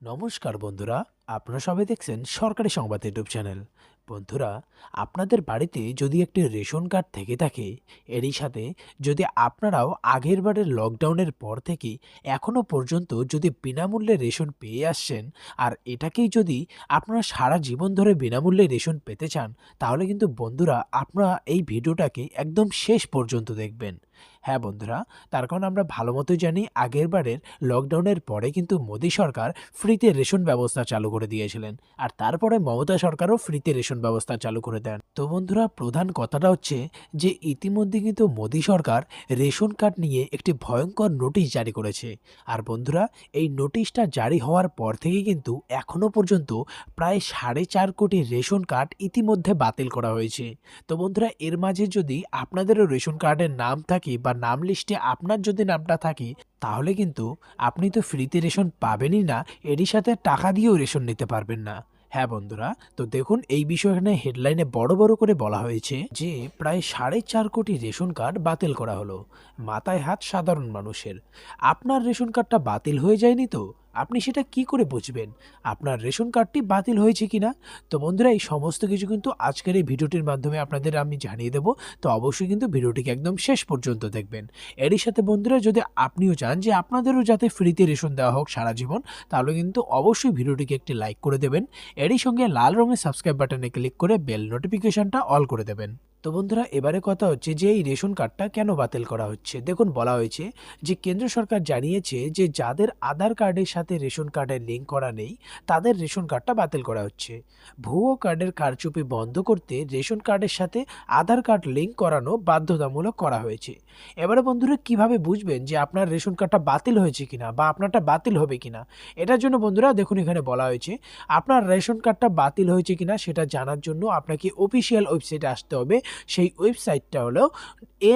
নমস্কার বন্ধুরা, আপনারা সবাই দেখছেন সরকারি সংবাদ ইউটিউব চ্যানেল। বন্ধুরা, আপনাদের বাড়িতে যদি একটি রেশন কার্ড থেকে থাকে, এরই সাথে যদি আপনারাও আগের বারের লকডাউনের পর থেকে এখনও পর্যন্ত যদি বিনামূল্যে রেশন পেয়ে আসছেন, আর এটাকেই যদি আপনারা সারা জীবন ধরে বিনামূল্যে রেশন পেতে চান, তাহলে কিন্তু বন্ধুরা আপনারা এই ভিডিওটাকে একদম শেষ পর্যন্ত দেখবেন। হ্যাঁ বন্ধুরা, তার কারণ আমরা ভালো মতোই জানি আগের বারের লকডাউনের পরে কিন্তু মোদী সরকার ফ্রিতে রেশন ব্যবস্থা চালু করে দিয়েছিলেন, আর তারপরে মমতা সরকারও ফ্রিতে রেশন ব্যবস্থা চালু করে দেন। তো বন্ধুরা, প্রধান কথাটা হচ্ছে যে ইতিমধ্যে কিন্তু মোদী সরকার রেশন কার্ড নিয়ে একটি ভয়ঙ্কর নোটিশ জারি করেছে। আর বন্ধুরা, এই নোটিশটা জারি হওয়ার পর থেকে কিন্তু এখনো পর্যন্ত প্রায় 4.5 কোটি রেশন কার্ড ইতিমধ্যে বাতিল করা হয়েছে। তো বন্ধুরা, এর মাঝে যদি আপনাদেরও রেশন কার্ডের নাম থাকে বা নাম লিস্টে আপনার যদি নামটা থাকে, তাহলে কিন্তু আপনি তো ফ্রিতে রেশন পাবেনই না, এরই সাথে টাকা দিয়েও রেশন নিতে পারবেন না। হ্যাঁ বন্ধুরা, তো দেখুন এই বিষয়ে এখানে হেডলাইনে বড় বড় করে বলা হয়েছে যে প্রায় 4.5 কোটি রেশন কার্ড বাতিল করা হলো। মাথায় হাত সাধারণ মানুষের। আপনার রেশন কার্ডটা বাতিল হয়ে যায়নি তো? আপনি সেটা কি করে বুঝবেন আপনার রেশন কার্ডটি বাতিল হয়েছে কিনা? তো বন্ধুরা, এই সমস্ত কিছু কিন্তু আজকের এই ভিডিওটির মাধ্যমে আপনাদের আমি জানিয়ে দেবো। তো অবশ্যই কিন্তু ভিডিওটিকে একদম শেষ পর্যন্ত দেখবেন। এরই সাথে বন্ধুরা, যদি আপনিও চান যে আপনাদেরও যাতে ফ্রিতে রেশন দেওয়া হোক সারা জীবন, তাহলে কিন্তু অবশ্যই ভিডিওটিকে একটি লাইক করে দেবেন। এরই সঙ্গে লাল রঙের সাবস্ক্রাইব বাটনে ক্লিক করে বেল নোটিফিকেশনটা অল করে দেবেন। তো বন্ধুরা, এবারে কথা হচ্ছে যে এই রেশন কার্ডটা কেন বাতিল করা হচ্ছে। দেখুন, বলা হয়েছে যে কেন্দ্র সরকার জানিয়েছে যে যাদের আধার কার্ডের সাথে রেশন কার্ডের লিঙ্ক করা নেই, তাদের রেশন কার্ডটা বাতিল করা হচ্ছে। ভুয়ো কার্ডের কারচুপি বন্ধ করতে রেশন কার্ডের সাথে আধার কার্ড লিঙ্ক করানো বাধ্যতামূলক করা হয়েছে। এবারে বন্ধুরা, কিভাবে বুঝবেন যে আপনার রেশন কার্ডটা বাতিল হয়েছে কিনা বা আপনারটা বাতিল হবে কিনা? এটার জন্য বন্ধুরা দেখুন, এখানে বলা হয়েছে আপনার রেশন কার্ডটা বাতিল হয়েছে কিনা সেটা জানার জন্য আপনাকে অফিসিয়াল ওয়েবসাইটে আসতে হবে। সেই ওয়েবসাইটটা হলো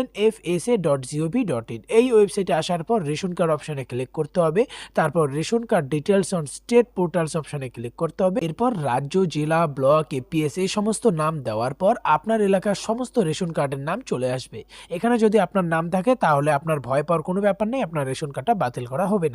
nfsa.gov.in। এই ওয়েবসাইটে আসার পর রেশন কার্ড অপশানে ক্লিক করতে হবে। তারপর ration card details on state portals অপশানে ক্লিক করতে হবে। এরপর রাজ্য, জেলা, ব্লক, এপিএস এই সমস্ত নাম দেওয়ার পর আপনার এলাকার সমস্ত রেশন কার্ডের নাম চলে আসবে। এখানে যদি আপনার নাম থাকে তাহলে আপনার ভয় পাওয়ার কোনো ব্যাপার নেই, আপনার রেশন কার্ডটা বাতিল করা হবে না।